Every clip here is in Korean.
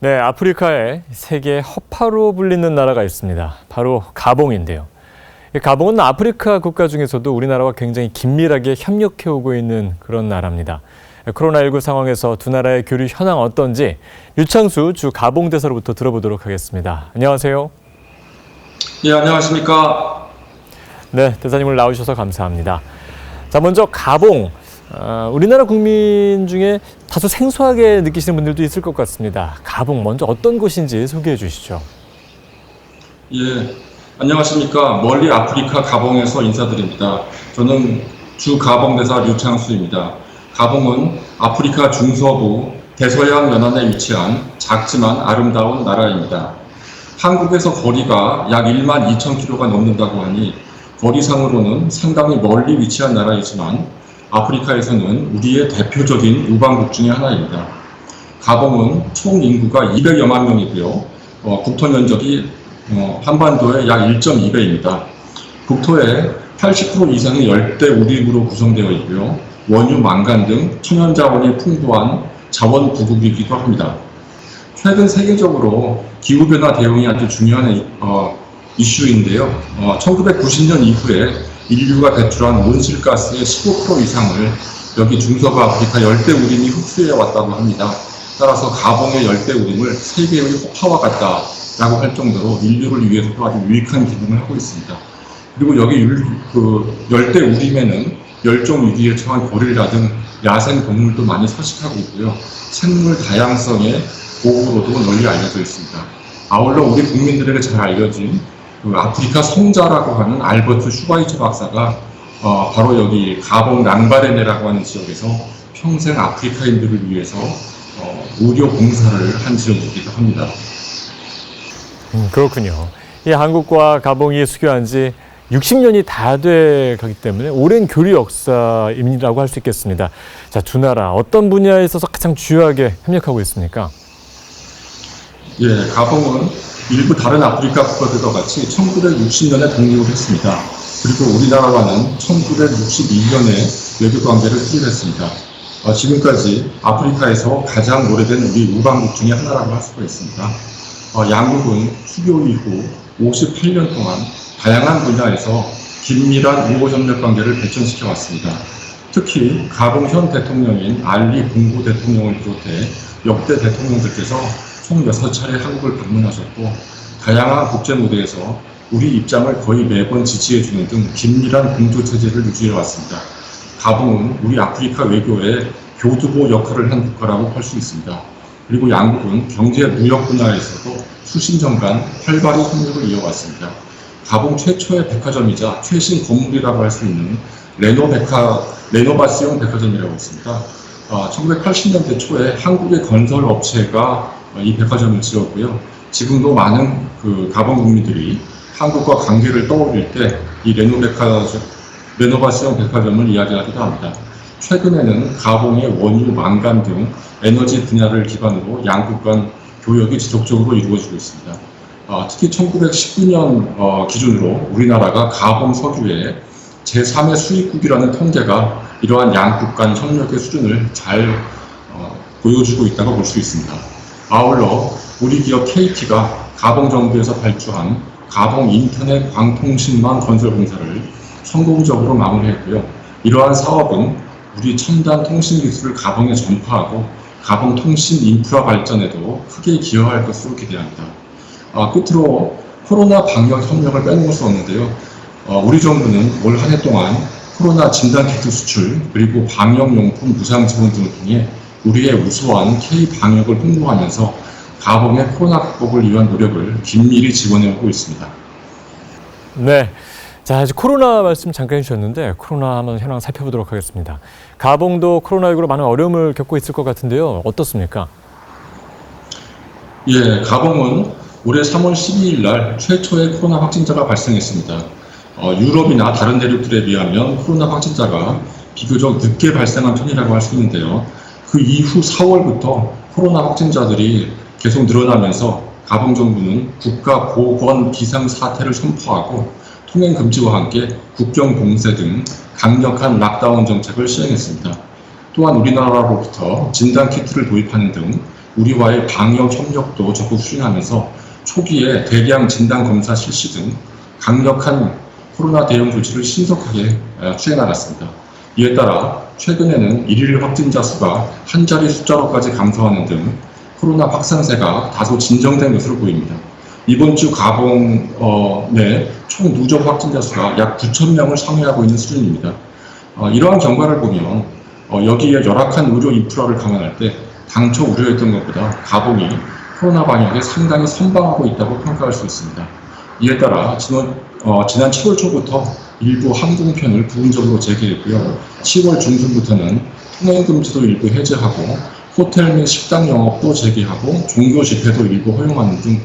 네, 아프리카에 세계 허파로 불리는 나라가 있습니다. 바로 가봉인데요. 가봉은 아프리카 국가 중에서도 우리나라와 굉장히 긴밀하게 협력해오고 있는 그런 나라입니다. 코로나19 상황에서 두 나라의 교류 현황 어떤지 류창수 주 가봉 대사로부터 들어보도록 하겠습니다. 안녕하세요. 예, 안녕하십니까. 네, 대사님 오늘 나오셔서 감사합니다. 자, 먼저 가봉. 우리나라 국민 중에 다소 생소하게 느끼시는 분들도 있을 것 같습니다. 가봉 먼저 어떤 곳인지 소개해 주시죠. 예, 안녕하십니까. 멀리 아프리카 가봉에서 인사드립니다. 저는 주 가봉 대사 류창수입니다. 가봉은 아프리카 중서부 대서양 연안에 위치한 작지만 아름다운 나라입니다. 한국에서 거리가 약 12,000km가 넘는다고 하니 거리상으로는 상당히 멀리 위치한 나라이지만 아프리카에서는 우리의 대표적인 우방국 중의 하나입니다. 가봉은 총 인구가 200여만 명이고요. 국토 면적이 한반도의 약 1.2배입니다. 국토의 80% 이상이 열대 우림으로 구성되어 있고요. 원유, 망간 등 천연 자원이 풍부한 자원 부국이기도 합니다. 최근 세계적으로 기후변화 대응이 아주 중요한 이슈인데요. 1990년 이후에 인류가 배출한 온실가스의 15% 이상을 여기 중서부 아프리카 열대우림이 흡수해 왔다고 합니다. 따라서 가봉의 열대우림을 세계의 허파와 같다라고 할 정도로 인류를 위해서도 아주 유익한 기능을 하고 있습니다. 그리고 여기 열대우림에는 멸종위기에 처한 고릴라 등 야생 동물도 많이 서식하고 있고요. 생물 다양성의 보호로도 널리 알려져 있습니다. 아울러 우리 국민들에게 잘 알려진 아프리카 성자라고 하는 알버트 슈바이처 박사가 바로 여기 가봉 랑바레네라고 하는 지역에서 평생 아프리카인들을 위해서 의료 봉사를 한 지역이기도 합니다. 그렇군요. 이 한국과 가봉이 수교한 지 60년이 다 돼 가기 때문에 오랜 교류 역사이라고 할 수 있겠습니다. 자, 두 나라 어떤 분야에 있어서 가장 주요하게 협력하고 있습니까? 예, 가봉은 일부 다른 아프리카 국가들과 같이 1960년에 독립을 했습니다. 그리고 우리나라와는 1961년에 외교관계를 수립했습니다. 지금까지 아프리카에서 가장 오래된 우리 우방국 중에 하나라고 할 수가 있습니다. 양국은 수교 이후 58년 동안 다양한 분야에서 긴밀한 우호협력 관계를 발전시켜 왔습니다. 특히 가봉 현 대통령인 알리 봉고 대통령을 비롯해 역대 대통령들께서 총 6차례 한국을 방문하셨고 다양한 국제 무대에서 우리 입장을 거의 매번 지지해주는 등 긴밀한 공조체제를 유지해 왔습니다. 가봉은 우리 아프리카 외교의 교두보 역할을 한 국가라고 할 수 있습니다. 그리고 양국은 경제 무역 분야에서도 수십 년간 활발히 협력을 이어왔습니다. 가봉 최초의 백화점이자 최신 건물이라고 할 수 있는 레노바시옹 백화점이라고 있습니다. 1980년대 초에 한국의 건설 업체가 이 백화점을 지었고요. 지금도 많은 가봉 국민들이 한국과 관계를 떠올릴 때 이 레노바시옹 백화점을 이야기하기도 합니다. 최근에는 가봉의 원유, 망간 등 에너지 분야를 기반으로 양국 간 교역이 지속적으로 이루어지고 있습니다. 특히 1919년 기준으로 우리나라가 가봉 석유의 제3의 수입국이라는 통계가 이러한 양국 간 협력의 수준을 잘 보여주고 있다고 볼 수 있습니다. 아울러 우리 기업 KT가 가봉 정부에서 발주한 가봉 인터넷 광통신망 건설 공사를 성공적으로 마무리했고요. 이러한 사업은 우리 첨단 통신 기술을 가봉에 전파하고 가봉 통신 인프라 발전에도 크게 기여할 것으로 기대합니다. 끝으로 코로나 방역 협력을 빼놓을 수 없는데요. 우리 정부는 올 한 해 동안 코로나 진단키트 수출 그리고 방역용품 무상 지원 등을 통해 우리의 우수한 K-방역을 홍보하면서 가봉의 코로나 극복을 위한 노력을 긴밀히 지원해오고 있습니다. 네. 자, 이제 코로나 말씀 잠깐 해주셨는데 코로나 한번 현황 살펴보도록 하겠습니다. 가봉도 코로나19로 많은 어려움을 겪고 있을 것 같은데요. 어떻습니까? 예, 가봉은 올해 3월 12일 날 최초의 코로나 확진자가 발생했습니다. 유럽이나 다른 대륙들에 비하면 코로나 확진자가 비교적 늦게 발생한 편이라고 할 수 있는데요. 그 이후 4월부터 코로나 확진자들이 계속 늘어나면서 가봉 정부는 국가 보건 비상사태를 선포하고 통행 금지와 함께 국경 봉쇄 등 강력한 락다운 정책을 시행했습니다. 또한 우리나라로부터 진단키트를 도입하는 등 우리와의 방역 협력도 적극 추진하면서 초기에 대량 진단 검사 실시 등 강력한 코로나 대응 조치를 신속하게 추진해나갔습니다. 이에 따라 최근에는 일일 확진자 수가 한 자리 숫자로까지 감소하는 등 코로나 확산세가 다소 진정된 것으로 보입니다. 이번 주 가봉 내 총 누적 확진자 수가 약 9,000명을 상회하고 있는 수준입니다. 이러한 경과를 보면 여기에 열악한 의료 인프라를 감안할 때 당초 우려했던 것보다 가봉이 코로나 방역에 상당히 선방하고 있다고 평가할 수 있습니다. 이에 따라 지난 7월 초부터 일부 항공편을 부분적으로 재개했고요. 10월 중순부터는 통행금지도 일부 해제하고 호텔 및 식당 영업도 재개하고 종교 집회도 일부 허용하는 등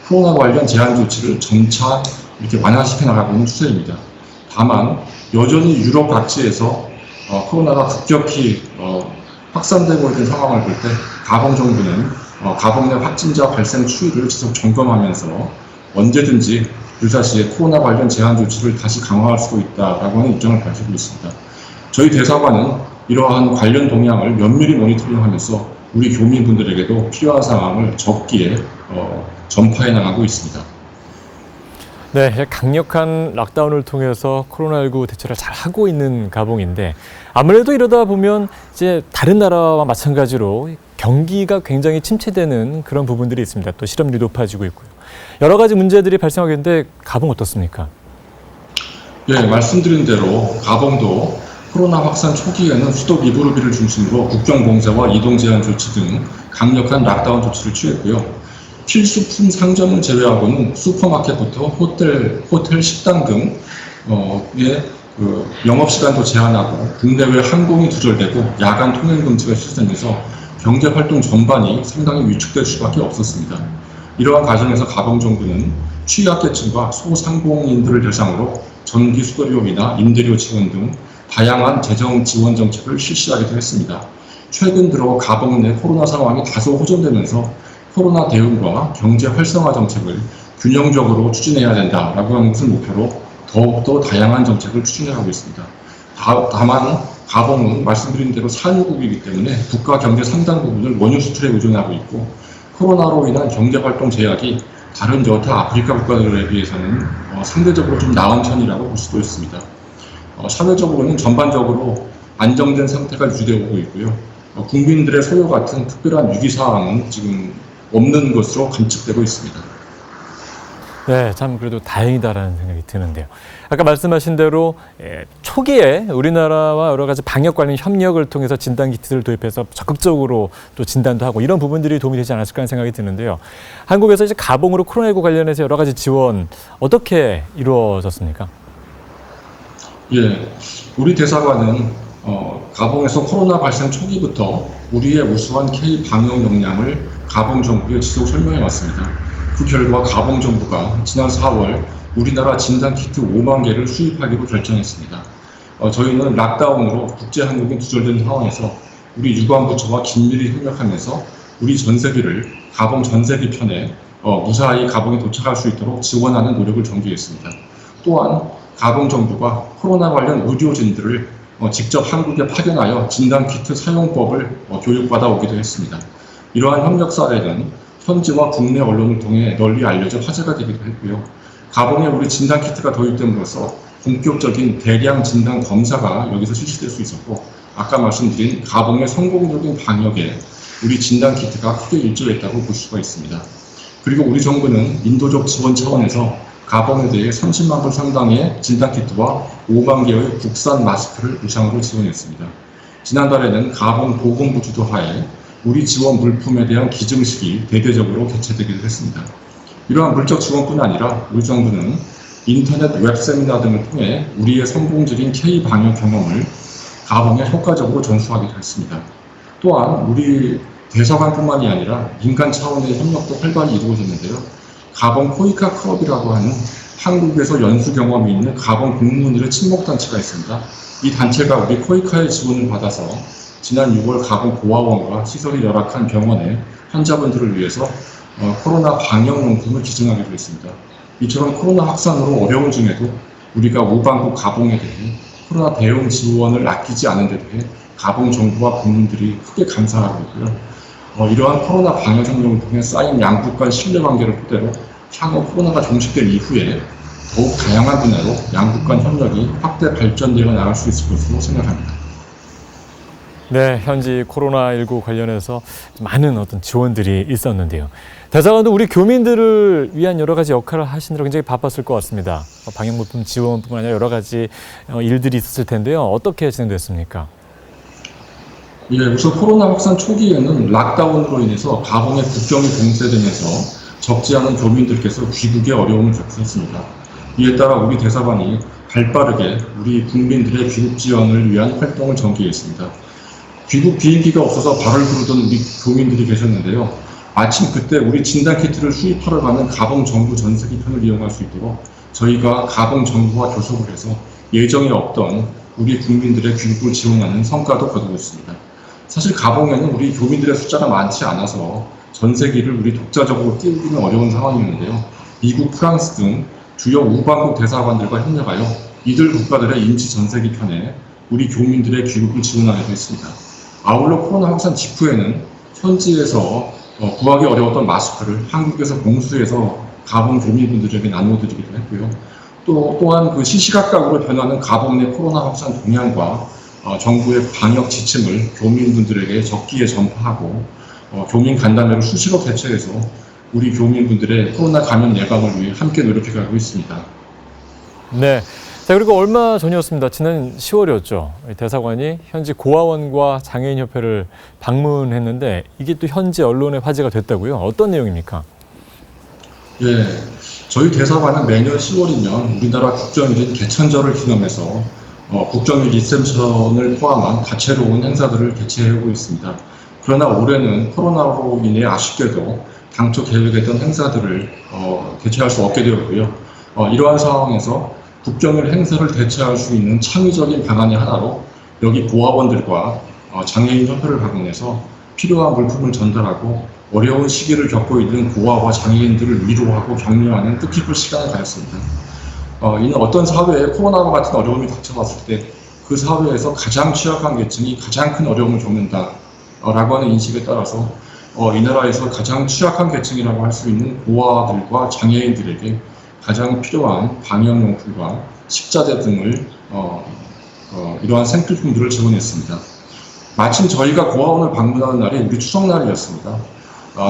코로나 관련 제한 조치를 점차 이렇게 완화시켜 나가고 있는 추세입니다. 다만 여전히 유럽 각지에서 코로나가 급격히 확산되고 있는 상황을 볼 때 가봉 정부는 가봉 내 확진자 발생 추이를 지속 점검하면서 언제든지 유사시에 코로나 관련 제한 조치를 다시 강화할 수도 있다라고 하는 입장을 밝히고 있습니다. 저희 대사관은 이러한 관련 동향을 면밀히 모니터링하면서 우리 교민분들에게도 필요한 상황을 적기에 전파해 나가고 있습니다. 네, 강력한 락다운을 통해서 코로나19 대처를 잘 하고 있는 가봉인데 아무래도 이러다 보면 이제 다른 나라와 마찬가지로 경기가 굉장히 침체되는 그런 부분들이 있습니다. 또 실업률이 높아지고 있고요. 여러 가지 문제들이 발생하겠는데 가봉 어떻습니까? 예, 말씀드린 대로 가봉도 코로나 확산 초기에는 수도 리브르비를 중심으로 국경 봉쇄와 이동 제한 조치 등 강력한 락다운 조치를 취했고요. 필수품 상점을 제외하고는 슈퍼마켓부터 호텔, 식당 등의 영업시간도 제한하고 국내외 항공이 두절되고 야간 통행 금지가 실시되면서 경제활동 전반이 상당히 위축될 수밖에 없었습니다. 이러한 과정에서 가봉 정부는 취약계층과 소상공인들을 대상으로 전기 수도료이나 임대료 지원 등 다양한 재정 지원 정책을 실시하기도 했습니다. 최근 들어 가봉 내 코로나 상황이 다소 호전되면서 코로나 대응과 경제 활성화 정책을 균형적으로 추진해야 된다라고 하는 것을 목표로 더욱더 다양한 정책을 추진해가고 있습니다. 다만 가봉은 말씀드린 대로 산유국이기 때문에 국가 경제 상당 부분을 원유 수출에 의존하고 있고 코로나로 인한 경제활동 제약이 다른 여타 아프리카 국가들에 비해서는 상대적으로 좀 나은 편이라고 볼 수도 있습니다. 사회적으로는 전반적으로 안정된 상태가 유지되고 있고요. 국민들의 소요 같은 특별한 위기사항은 지금 없는 것으로 관측되고 있습니다. 네, 참 그래도 다행이다라는 생각이 드는데요. 아까 말씀하신 대로 초기에 우리나라와 여러 가지 방역 관련 협력을 통해서 진단키트를 도입해서 적극적으로 또 진단도 하고 이런 부분들이 도움이 되지 않았을까 하는 생각이 드는데요. 한국에서 이제 가봉으로 코로나19 관련해서 여러 가지 지원 어떻게 이루어졌습니까? 예, 우리 대사관은 가봉에서 코로나 발생 초기부터 우리의 우수한 K 방역 역량을 가봉 정부에 지속 설명해 왔습니다. 그 결과 가봉 정부가 지난 4월 우리나라 진단키트 5만 개를 수입하기로 결정했습니다. 저희는 락다운으로 국제 항공이 두절된 상황에서 우리 유관부처와 긴밀히 협력하면서 우리 전세기를 가봉 전세기 편에 무사히 가봉에 도착할 수 있도록 지원하는 노력을 전개했습니다. 또한 가봉 정부가 코로나 관련 의료진들을 직접 한국에 파견하여 진단키트 사용법을 교육받아 오기도 했습니다. 이러한 협력 사례는 현지와 국내 언론을 통해 널리 알려져 화제가 되기도 했고요. 가봉에 우리 진단키트가 도입됨으로써 본격적인 대량 진단 검사가 여기서 실시될 수 있었고 아까 말씀드린 가봉의 성공적인 방역에 우리 진단키트가 크게 일조했다고 볼 수가 있습니다. 그리고 우리 정부는 인도적 지원 차원에서 가봉에 대해 30만 불 상당의 진단키트와 5만 개의 국산 마스크를 무상으로 지원했습니다. 지난달에는 가봉 보건부 주도하에 우리 지원 물품에 대한 기증식이 대대적으로 개최되기도 했습니다. 이러한 물적 지원뿐 아니라 우리 정부는 인터넷 웹 세미나 등을 통해 우리의 성공적인 K 방역 경험을 가봉에 효과적으로 전수하기도 했습니다. 또한 우리 대사관뿐만이 아니라 민간 차원의 협력도 활발히 이루어졌는데요. 가봉 코이카 클럽이라고 하는 한국에서 연수 경험이 있는 가봉 공무원들의 친목단체가 있습니다. 이 단체가 우리 코이카의 지원을 받아서 지난 6월 가봉 고아원과 시설이 열악한 병원의 환자분들을 위해서 코로나 방역용품을 기증하기로 했습니다. 이처럼 코로나 확산으로 어려운 중에도 우리가 우방국 가봉에 대해 코로나 대응 지원을 아끼지 않은 데 대해 가봉 정부와 국민들이 크게 감사하고 있고요. 이러한 코로나 방역 협력을 통해 쌓인 양국 간 신뢰관계를 토대로 향후 코로나가 종식된 이후에 더욱 다양한 분야로 양국 간 협력이 확대 발전되어 나갈 수 있을 것으로 생각합니다. 네, 현지 코로나19 관련해서 많은 어떤 지원들이 있었는데요. 대사관도 우리 교민들을 위한 여러 가지 역할을 하시느라 굉장히 바빴을 것 같습니다. 방역물품 지원뿐만 아니라 여러 가지 일들이 있었을 텐데요. 어떻게 진행됐습니까? 예, 우선 코로나 확산 초기에는 락다운으로 인해서 가봉의 국경이 봉쇄되면서 적지 않은 교민들께서 귀국에 어려움을 겪으셨습니다. 이에 따라 우리 대사관이 발빠르게 우리 국민들의 귀국 지원을 위한 활동을 전개했습니다. 귀국 비행기가 없어서 발을 구르던 우리 교민들이 계셨는데요. 마침 그때 우리 진단키트를 수입하러 가는 가봉 정부 전세기편을 이용할 수 있도록 저희가 가봉 정부와 교섭을 해서 예정에 없던 우리 국민들의 귀국을 지원하는 성과도 거두고 있습니다. 사실 가봉에는 우리 교민들의 숫자가 많지 않아서 전세기를 우리 독자적으로 띄우기는 어려운 상황이었는데요. 미국, 프랑스 등 주요 우방국 대사관들과 협력하여 이들 국가들의 임시 전세기편에 우리 교민들의 귀국을 지원하기도 했습니다. 아울러 코로나 확산 직후에는 현지에서 구하기 어려웠던 마스크를 한국에서 공수해서 가봉 교민분들에게 나눠드리기도 했고요. 또한 그 시시각각으로 변하는 가봉 내 코로나 확산 동향과 정부의 방역 지침을 교민분들에게 적기에 전파하고 교민 간담회를 수시로 개최해서 우리 교민분들의 코로나 감염 예방을 위해 함께 노력해가고 있습니다. 네. 자, 그리고 얼마 전이었습니다. 지난 10월이었죠. 대사관이 현지 고아원과 장애인협회를 방문했는데 이게 또 현지 언론의 화제가 됐다고요? 어떤 내용입니까? 예, 저희 대사관은 매년 10월이면 우리나라 국정일인 개천절을 기념해서 국정일 리셉션을 포함한 다채로운 행사들을 개최하고 있습니다. 그러나 올해는 코로나로 인해 아쉽게도 당초 계획했던 행사들을 개최할 수 없게 되었고요. 이러한 상황에서 국정일 행사를 대체할 수 있는 창의적인 방안의 하나로 여기 고아원들과 장애인 협회를 방문해서 필요한 물품을 전달하고 어려운 시기를 겪고 있는 고아와 장애인들을 위로하고 격려하는 뜻깊은 시간을 가졌습니다. 이는 어떤 사회에 코로나와 같은 어려움이 닥쳐왔을 때 그 사회에서 가장 취약한 계층이 가장 큰 어려움을 겪는다라고 하는 인식에 따라서 이 나라에서 가장 취약한 계층이라고 할 수 있는 고아들과 장애인들에게 가장 필요한 방역용품과 식자재 등을 이러한 생필품들을 지원했습니다. 마침 저희가 고아원을 방문하는 날이 우리 추석날이었습니다.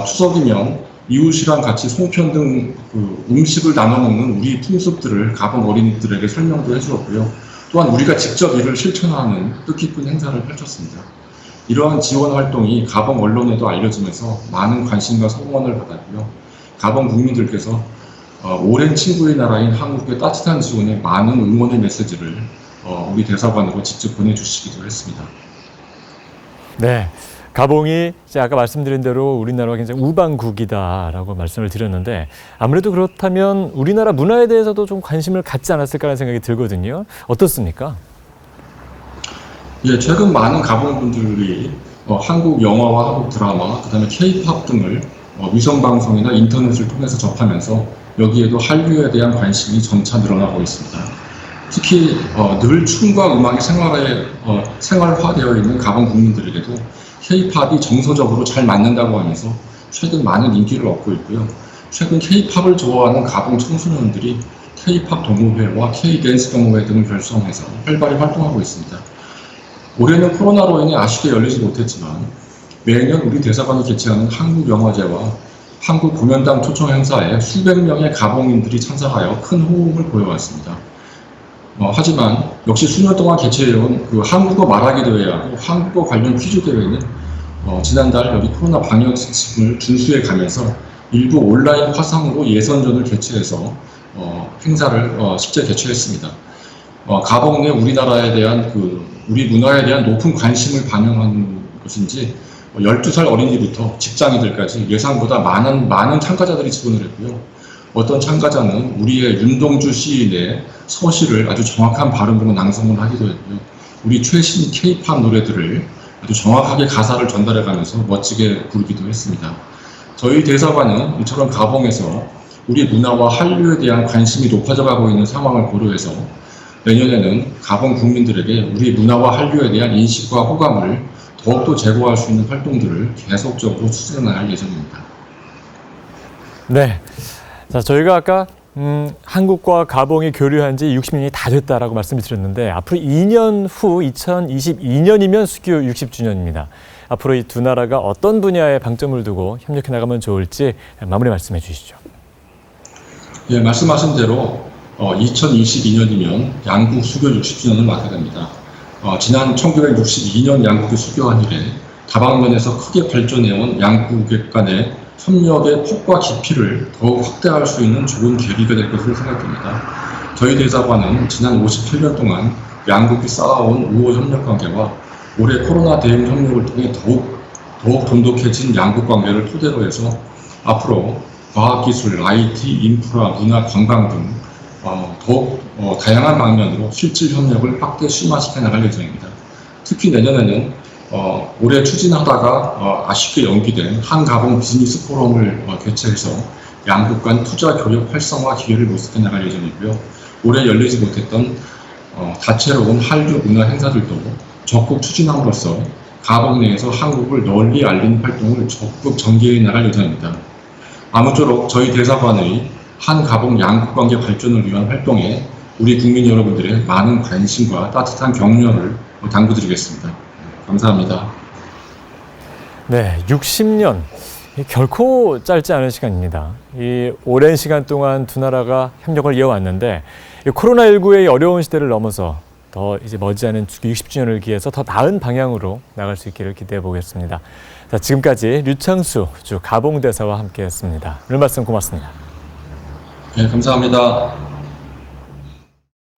추석이면 이웃이랑 같이 송편 등 음식을 나눠 먹는 우리 풍습들을 가봉 어린이들에게 설명도 해주었고요. 또한 우리가 직접 이를 실천하는 뜻깊은 행사를 펼쳤습니다. 이러한 지원 활동이 가봉 언론에도 알려지면서 많은 관심과 성원을 받았고요. 가봉 국민들께서 오랜 친구의 나라인 한국의 따뜻한 지원에 많은 응원의 메시지를 우리 대사관으로 직접 보내주시기도 했습니다. 네. 가봉이 이제 아까 말씀드린 대로 우리나라가 굉장히 우방국이다라고 말씀을 드렸는데 아무래도 그렇다면 우리나라 문화에 대해서도 좀 관심을 갖지 않았을까라는 생각이 들거든요. 어떻습니까? 예, 최근 많은 가봉분들이 한국 영화와 한국 드라마, 그다음에 K-팝 등을 위성방송이나 인터넷을 통해서 접하면서 여기에도 한류에 대한 관심이 점차 늘어나고 있습니다. 특히 늘 춤과 음악이 생활화되어 있는 가봉 국민들에게도 K-팝이 정서적으로 잘 맞는다고 하면서 최근 많은 인기를 얻고 있고요. 최근 K-팝을 좋아하는 가봉 청소년들이 K-팝 동호회와 K-댄스 동호회 등을 결성해서 활발히 활동하고 있습니다. 올해는 코로나로 인해 아쉽게 열리지 못했지만 매년 우리 대사관이 개최하는 한국영화제와 한국공연당 초청 행사에 수백 명의 가봉인들이 참석하여 큰 호응을 보여왔습니다. 하지만 역시 수년 동안 개최해온 그 한국어 말하기 대회하고 한국어 관련 퀴즈 대회는 지난달 여기 코로나 방역 지침을 준수해 가면서 일부 온라인 화상으로 예선전을 개최해서 행사를 실제 개최했습니다. 가봉 내 우리나라에 대한 우리 문화에 대한 높은 관심을 반영한 것인지 12살 어린이부터 직장인들까지 예상보다 많은 참가자들이 지원을 했고요. 어떤 참가자는 우리의 윤동주 시인의 서시를 아주 정확한 발음으로 낭송을 하기도 했고요. 우리 최신 K-팝 노래들을 아주 정확하게 가사를 전달해가면서 멋지게 부르기도 했습니다. 저희 대사관은 이처럼 가봉에서 우리 문화와 한류에 대한 관심이 높아져가고 있는 상황을 고려해서 내년에는 가봉 국민들에게 우리 문화와 한류에 대한 인식과 호감을 더욱더 제고할 수 있는 활동들을 계속적으로 추진해 나갈 예정입니다. 네. 자, 저희가 아까 한국과 가봉이 교류한 지 60년이 다 됐다라고 말씀을 드렸는데 앞으로 2년 후 2022년이면 수교 60주년입니다. 앞으로 이 두 나라가 어떤 분야에 방점을 두고 협력해 나가면 좋을지 마무리 말씀해 주시죠. 예, 말씀하신 대로 2022년이면 양국 수교 60주년을 맞게 됩니다. 지난 1962년 양국이 수교한 이래 다방면에서 크게 발전해온 양국 간의 협력의 폭과 깊이를 더욱 확대할 수 있는 좋은 계기가 될 것으로 생각됩니다. 저희 대사관은 지난 58년 동안 양국이 쌓아온 우호 협력 관계와 올해 코로나 대응 협력을 통해 더욱 돈독해진 양국 관계를 토대로 해서 앞으로 과학기술, IT, 인프라, 문화, 관광 등 더욱 다양한 방면으로 실질 협력을 확대 심화시켜 나갈 예정입니다. 특히 내년에는 올해 추진하다가 아쉽게 연기된 한가봉 비즈니스 포럼을 개최해서 양국 간 투자 교역 활성화 기회를 모색해 나갈 예정이고요. 올해 열리지 못했던 다채로운 한류 문화 행사들도 적극 추진함으로써 가봉 내에서 한국을 널리 알리는 활동을 적극 전개해 나갈 예정입니다. 아무쪼록 저희 대사관의 한가봉 양국 관계 발전을 위한 활동에 우리 국민 여러분들의 많은 관심과 따뜻한 격려를 당부드리겠습니다. 감사합니다. 네, 60년. 결코 짧지 않은 시간입니다. 이 오랜 시간 동안 두 나라가 협력을 이어왔는데 코로나19의 어려운 시대를 넘어서 더 이제 머지않은 60주년을 기해서 더 나은 방향으로 나갈 수 있기를 기대해 보겠습니다. 자, 지금까지 류창수 주 가봉대사와 함께했습니다. 오늘 말씀 고맙습니다. 네, 감사합니다.